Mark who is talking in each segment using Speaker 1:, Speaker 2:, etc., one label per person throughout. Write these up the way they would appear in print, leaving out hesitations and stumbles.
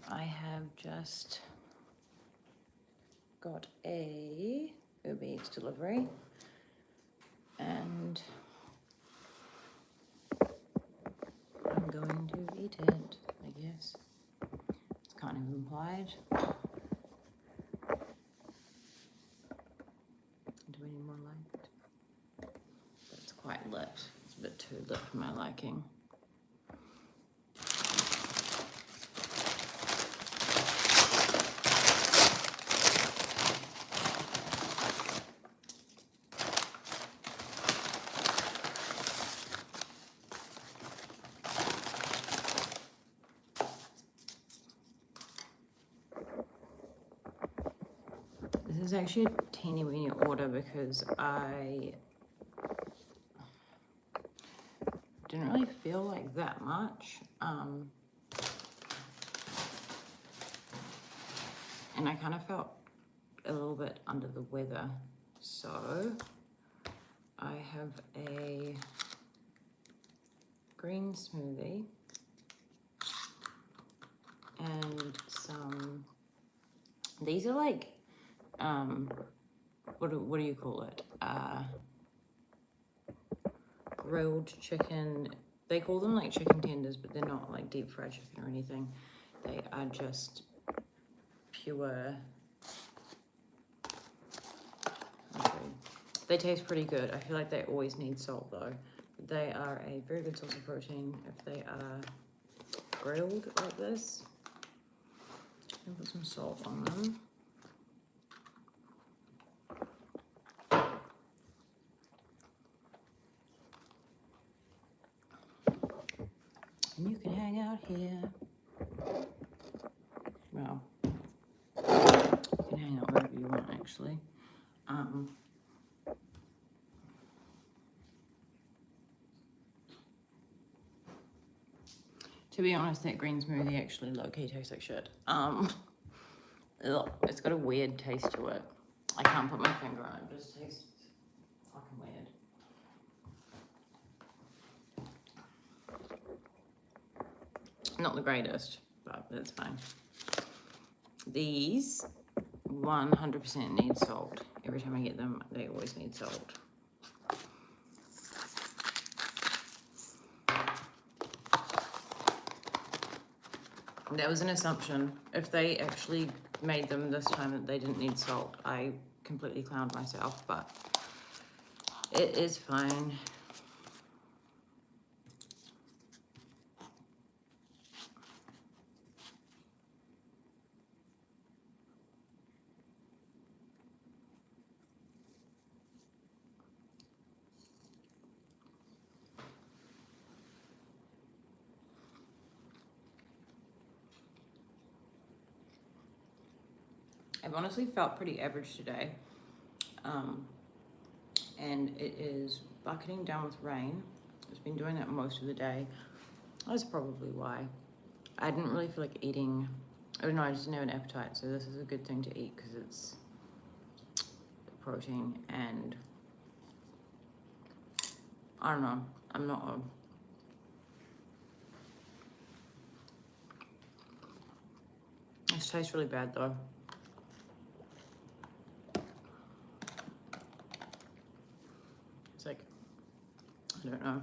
Speaker 1: I have just got a Uber Eats delivery and I'm going to eat it, I guess. It's kind of implied. Do we need more light? It's quite lit. It's a bit too lit for my liking. This is actually a teeny weeny order because I didn't really feel like that much. And I kind of felt a little bit under the weather. So I have a green smoothie and some, these are like, what do you call it? Grilled chicken. They call them like chicken tenders, but they're not like deep fried chicken or anything. They are just pure. Okay. They taste pretty good. I feel like they always need salt though. They are a very good source of protein if they are grilled like this. And put some salt on them. And you can hang out here. Well, you can hang out wherever you want actually. To be honest, that green smoothie actually low-key tastes like shit. It's got a weird taste to it. I can't put my finger on it, it just tastes fucking weird. Not the greatest, but that's fine. These 100% need salt. Every time I get them, they always need salt. That was an assumption. If they actually made them this time that they didn't need salt, I completely clowned myself, but it is fine. I've honestly felt pretty average today, and it is bucketing down with rain. It's been doing that most of the day. That's probably why. I didn't really feel like eating. I don't know, I just didn't have an appetite, so this is a good thing to eat because it's protein and I don't know, I'm not a This tastes really bad though. It's like, I don't know.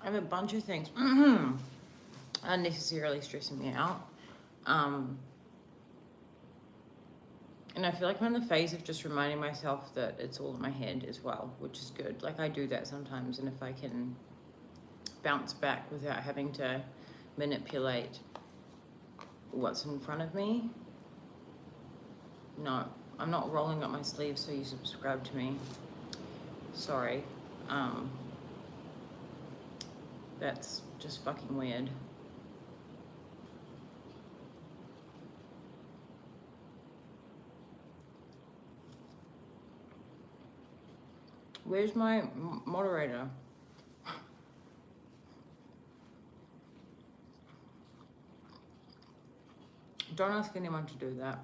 Speaker 1: I have a bunch of things unnecessarily stressing me out. And I feel like I'm in the phase of just reminding myself that it's all in my head as well, which is good. Like I do that sometimes, and if I can bounce back without having to manipulate what's in front of me. No, I'm not rolling up my sleeves so you subscribe to me. Sorry. That's just fucking weird. Where's my moderator? Don't ask anyone to do that.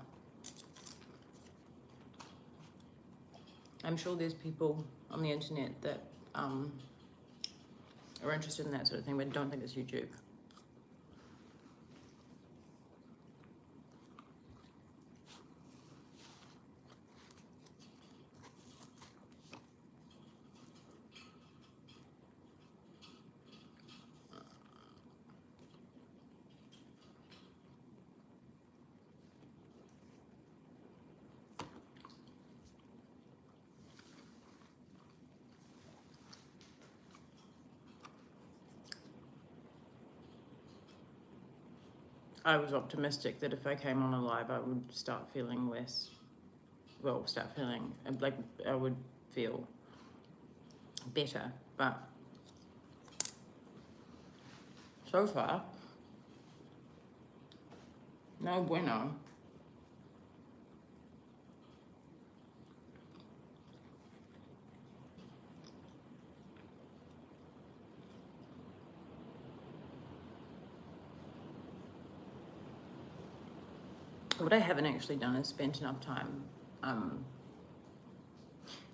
Speaker 1: I'm sure there's people on the internet that are interested in that sort of thing, but don't think it's YouTube. I was optimistic that if I came on a live, I would start feeling less, well, start feeling like I would feel better, but so far, no bueno. What I haven't actually done is spent enough time.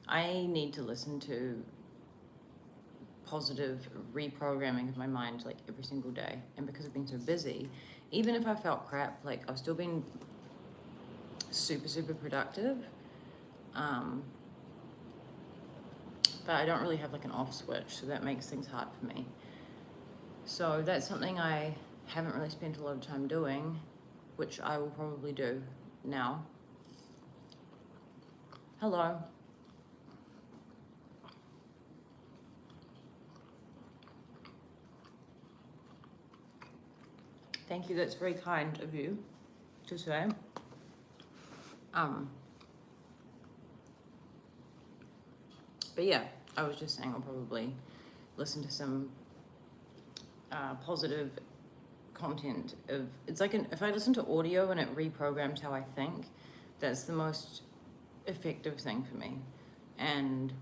Speaker 1: I need to listen to positive reprogramming of my mind like every single day. And because I've been so busy, even if I felt crap, like I've still been super, super productive. But I don't really have like an off switch, so that makes things hard for me. So that's something I haven't really spent a lot of time doing, which I will probably do now. Hello. Thank you, that's very kind of you to say. But yeah, I was just saying I'll probably listen to some positive content of, it's like if I listen to audio and it reprograms how I think, that's the most effective thing for me. And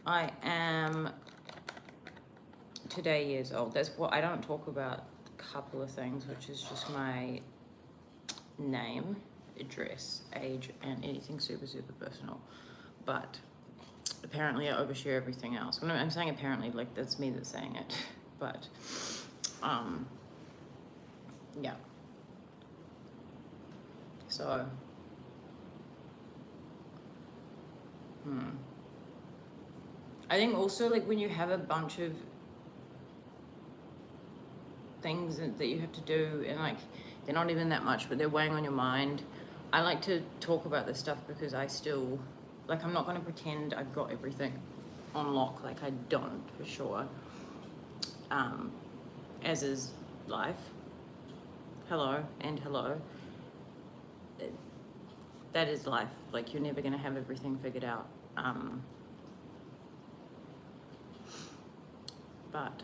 Speaker 1: I am today years old. That's what I don't talk about. A couple of things, which is just my name, address, age, and anything super, super personal. But apparently I overshare everything else. When I'm saying apparently, like that's me that's saying it. But yeah. So I think also like when you have a bunch of things that you have to do and like they're not even that much but they're weighing on your mind, I like to talk about this stuff because I still, like, I'm not going to pretend I've got everything on lock, like I don't, for sure. As is life. Hello and hello. That is life. Like, you're never going to have everything figured out. But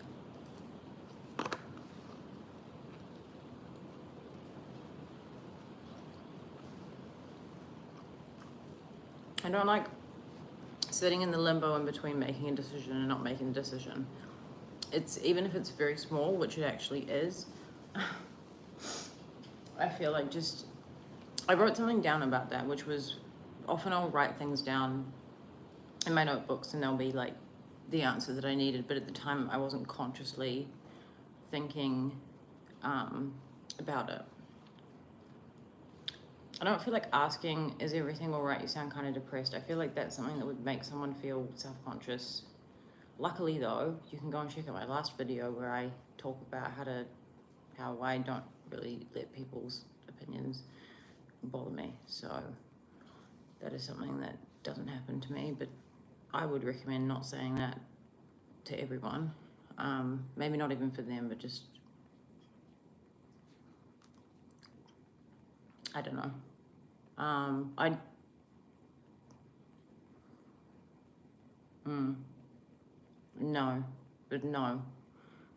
Speaker 1: I don't like sitting in the limbo in between making a decision and not making a decision. It's, even if it's very small, which it actually is, I feel like just, I wrote something down about that, which was, often I'll write things down in my notebooks and they'll be like the answer that I needed, but at the time I wasn't consciously thinking about it. I don't feel like asking, is everything all right? You sound kind of depressed. I feel like that's something that would make someone feel self-conscious. Luckily though, you can go and check out my last video where I talk about how I don't really let people's opinions bother me. So that is something that doesn't happen to me, but I would recommend not saying that to everyone. Maybe not even for them, but just, I don't know. No, but no,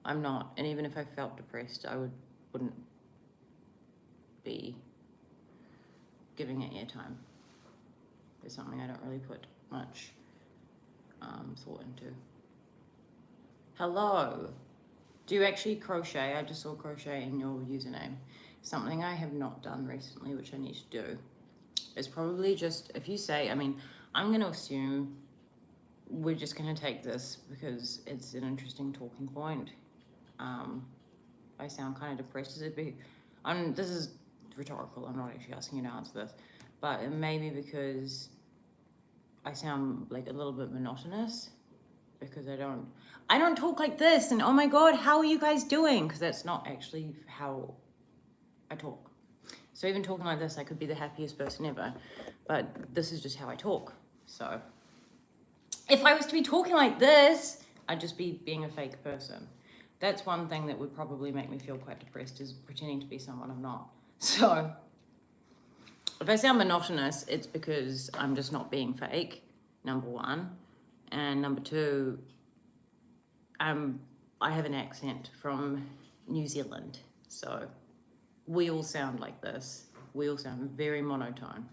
Speaker 1: I'm not. And even if I felt depressed, I wouldn't be giving it airtime. It's something I don't really put much thought into. Hello. Do you actually crochet? I just saw crochet in your username. Something I have not done recently, which I need to do, is probably just, if you say, I mean, I'm going to assume we're just going to take this because it's an interesting talking point. I sound kind of depressed. This is rhetorical. I'm not actually asking you to answer this, but it may be because I sound like a little bit monotonous because I don't talk like this. And oh my God, how are you guys doing? Because that's not actually how I talk. So even talking like this, I could be the happiest person ever, but this is just how I talk. So if I was to be talking like this, I'd just be being a fake person. That's one thing that would probably make me feel quite depressed, is pretending to be someone I'm not. So if I sound monotonous, it's because I'm just not being fake, number one. And number two, I have an accent from New Zealand. So we all sound like this. We all sound very monotone.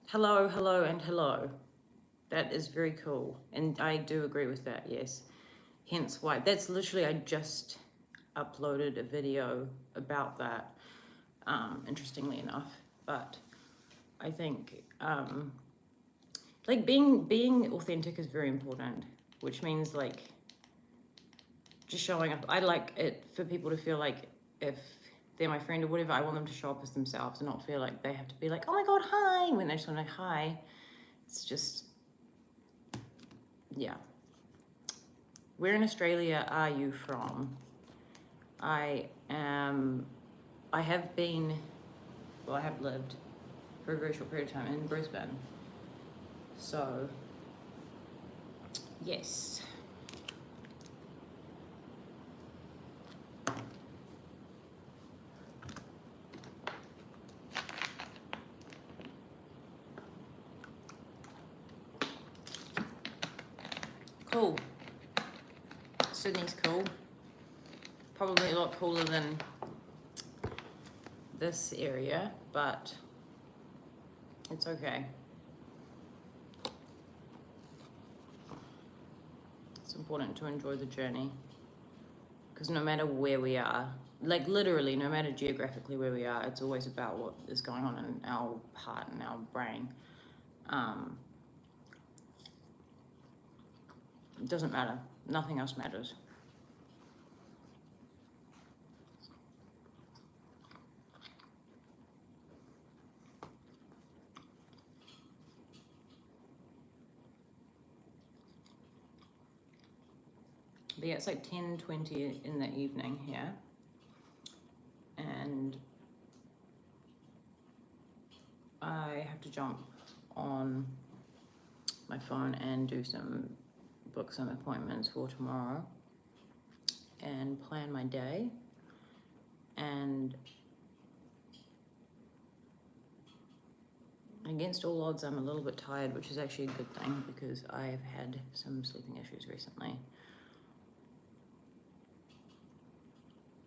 Speaker 1: Hello, hello, and hello. That is very cool. And I do agree with that, yes. Hence why, that's literally, I just uploaded a video about that, interestingly enough. But I think, like being authentic is very important, which means like just showing up. I like it for people to feel like if they're my friend or whatever, I want them to show up as themselves and not feel like they have to be like, oh my God, hi, when they just want to hi. It's just, yeah. Where in Australia are you from? I have lived for a very short period of time in Brisbane. So, yes. Cool. Sydney's cool. Probably a lot cooler than this area, but it's okay. It's important to enjoy the journey, because no matter where we are, like literally no matter geographically where we are, it's always about what is going on in our heart and our brain. It doesn't matter. Nothing else matters. But yeah, it's like 10:20 in the evening here. And I have to jump on my phone and book some appointments for tomorrow and plan my day. And against all odds, I'm a little bit tired, which is actually a good thing because I've had some sleeping issues recently.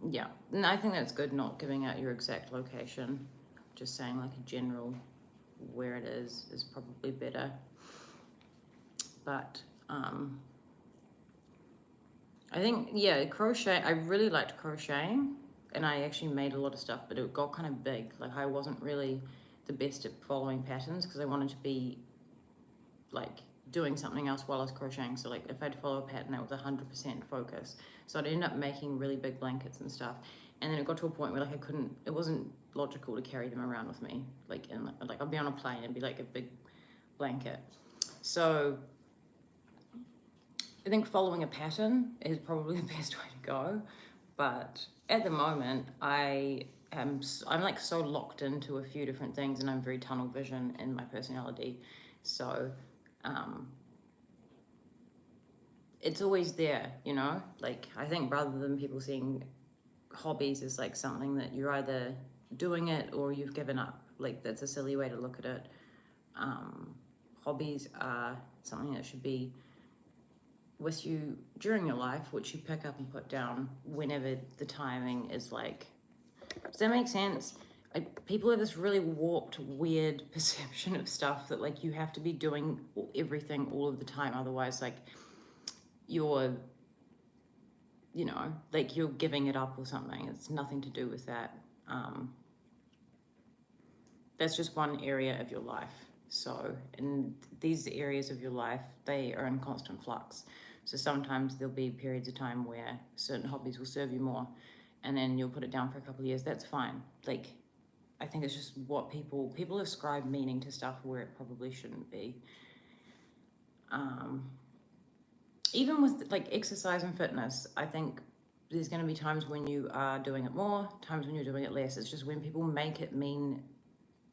Speaker 1: Yeah, and I think that's good, not giving out your exact location, just saying like a general where it is probably better. But I think, yeah, crochet, I really liked crocheting, and I actually made a lot of stuff, but it got kind of big. Like I wasn't really the best at following patterns because I wanted to be like doing something else while I was crocheting. So like if I had to follow a pattern, it was 100% focus. So I'd end up making really big blankets and stuff. And then it got to a point where like it wasn't logical to carry them around with me. Like I'd be on a plane and be like a big blanket. So I think following a pattern is probably the best way to go. But at the moment, I'm like so locked into a few different things, and I'm very tunnel vision in my personality. So it's always there, you know? Like I think rather than people seeing hobbies as like something that you're either doing it or you've given up, like that's a silly way to look at it. Hobbies are something that should be with you during your life, which you pick up and put down whenever the timing is like. Does that make sense? People have this really warped, weird perception of stuff that like you have to be doing everything all of the time, otherwise like you're, you know, like you're giving it up or something. It's nothing to do with that. That's just one area of your life. So in these areas of your life, they are in constant flux. So sometimes there'll be periods of time where certain hobbies will serve you more, and then you'll put it down for a couple of years. That's fine. Like, I think it's just what people ascribe meaning to stuff where it probably shouldn't be. Even with like exercise and fitness, I think there's going to be times when you are doing it more, times when you're doing it less. It's just when people make it mean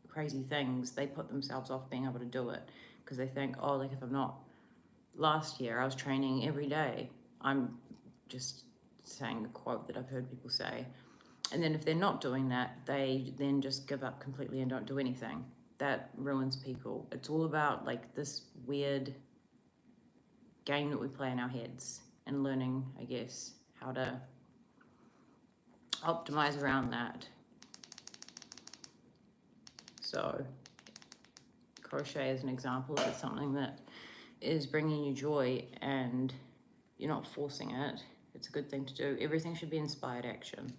Speaker 1: crazy things, they put themselves off being able to do it because they think, oh, like if I'm not, last year I was training every day. I'm just saying a quote that I've heard people say. And then if they're not doing that, they then just give up completely and don't do anything. That ruins people. It's all about like this weird game that we play in our heads and learning, I guess, how to optimize around that. So crochet is an example of something that is bringing you joy and you're not forcing it. It's a good thing to do. Everything should be inspired action.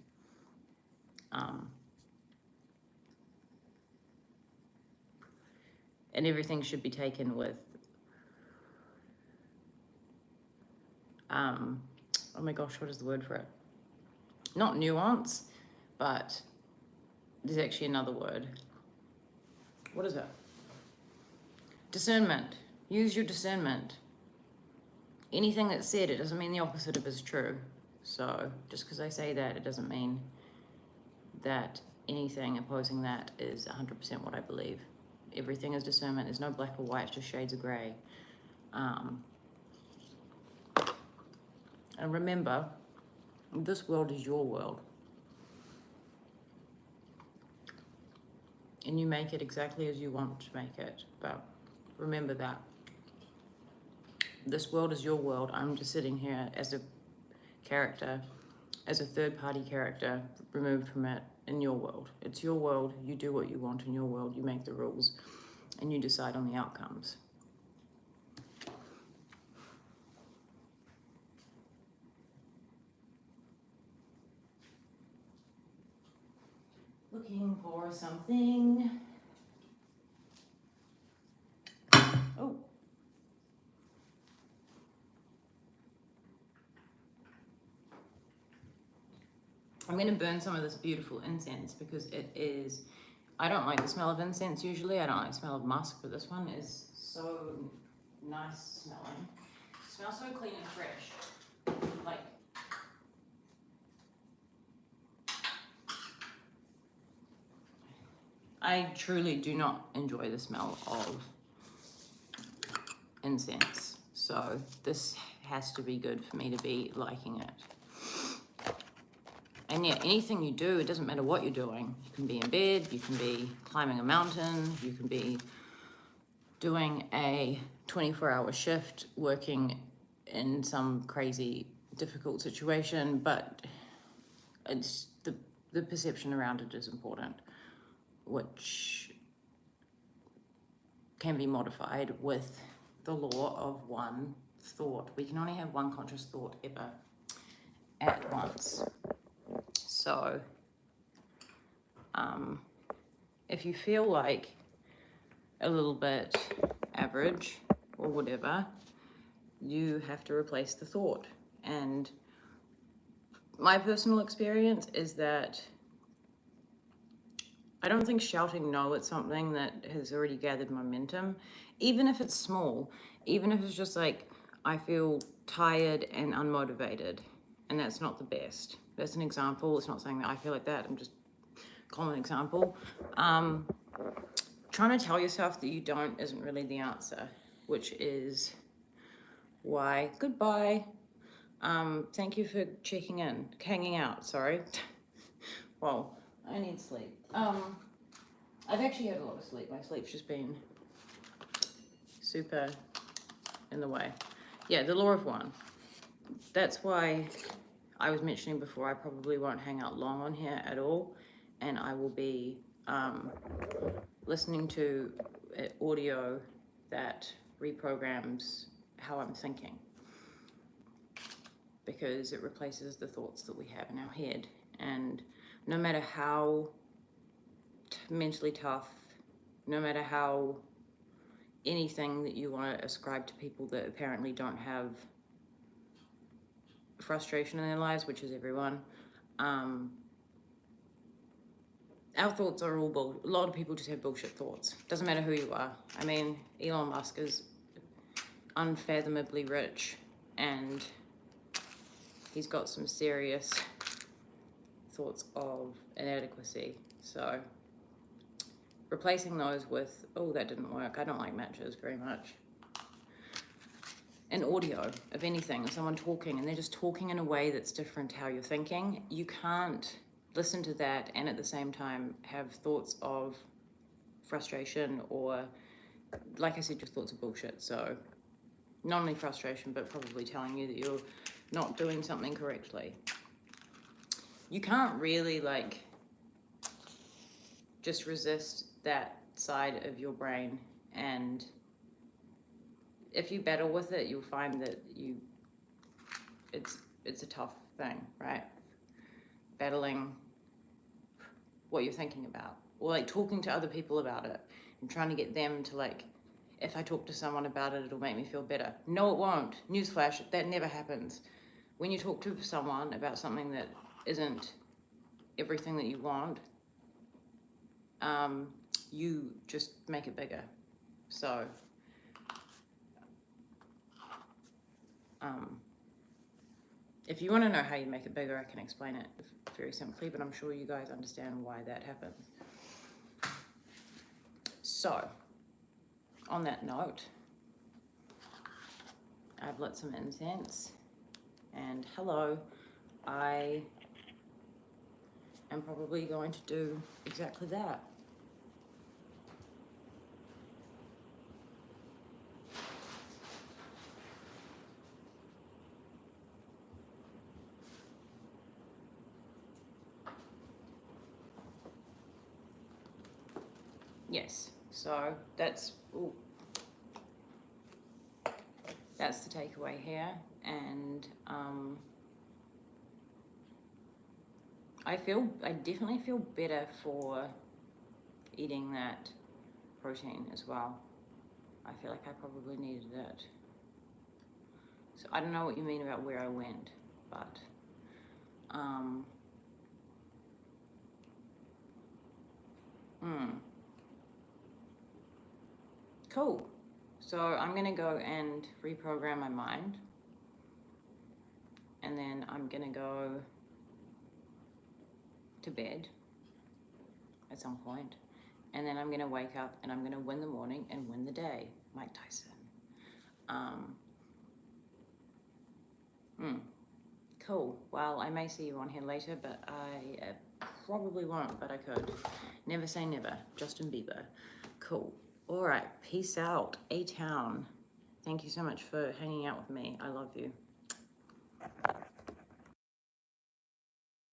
Speaker 1: And everything should be taken with, oh my gosh, what is the word for it? Not nuance, but there's actually another word. What is it? Discernment. Use your discernment. Anything that's said, it doesn't mean the opposite of it is true. So just because I say that, it doesn't mean that anything opposing that is 100% what I believe. Everything is discernment. There's no black or white, just shades of gray. And remember, this world is your world. And you make it exactly as you want to make it. But remember that. This world is your world. I'm just sitting here as a character, as a third-party character, removed from it in your world. It's your world. You do what you want in your world. You make the rules, and you decide on the outcomes. Looking for something. Oh. I'm going to burn some of this beautiful incense because it is, I don't like the smell of incense usually. I don't like the smell of musk, but this one is so nice smelling. It smells so clean and fresh. Like, I truly do not enjoy the smell of incense. So this has to be good for me to be liking it. And yeah, anything you do, it doesn't matter what you're doing. You can be in bed, you can be climbing a mountain, you can be doing a 24-hour shift, working in some crazy, difficult situation, but it's the perception around it is important, which can be modified with the law of one thought. We can only have one conscious thought ever at once. So if you feel like a little bit average or whatever, you have to replace the thought. And my personal experience is that I don't think shouting no at something that has already gathered momentum, even if it's small, even if it's just like, I feel tired and unmotivated, and that's not the best. That's an example. It's not saying that I feel like that. I'm just common example. Trying to tell yourself that you don't isn't really the answer, which is why, goodbye. Thank you for checking in, hanging out, sorry. Well, I need sleep. I've actually had a lot of sleep. My sleep's just been super in the way. Yeah, the law of one. That's why I was mentioning before, I probably won't hang out long on here at all, and I will be listening to audio that reprograms how I'm thinking, because it replaces the thoughts that we have in our head. And no matter how mentally tough, no matter how anything that you want to ascribe to people that apparently don't have frustration in their lives, which is everyone, our thoughts are all a lot of people just have bullshit thoughts. Doesn't matter who you are. I mean, Elon Musk is unfathomably rich, and he's got some serious thoughts of inadequacy. So replacing those with, oh, that didn't work, I don't like matches very much. An audio of anything, someone talking, and they're just talking in a way that's different to how you're thinking. You can't listen to that and at the same time have thoughts of frustration, or, like I said, your thoughts are bullshit. So not only frustration, but probably telling you that you're not doing something correctly. You can't really like just resist that side of your brain, and if you battle with it, you'll find that it's a tough thing, right? Battling what you're thinking about, or like talking to other people about it and trying to get them to, like, if I talk to someone about it, it'll make me feel better. No, it won't. Newsflash, that never happens. When you talk to someone about something that isn't everything that you want, you just make it bigger. So if you want to know how you make it bigger, I can explain it very simply, but I'm sure you guys understand why that happens. So, on that note, I've lit some incense, and hello, I am probably going to do exactly that. Yes, so that's the takeaway here, and I definitely feel better for eating that protein as well. I feel like I probably needed it. So I don't know what you mean about where I went, but cool. So I'm gonna go and reprogram my mind, and then I'm gonna go to bed at some point, and then I'm gonna wake up and I'm gonna win the morning and win the day. Mike Tyson. Cool. Well, I may see you on here later, but I probably won't, but I could. Never say never. Justin Bieber. Cool. All right. Peace out. A-Town. Thank you so much for hanging out with me. I love you.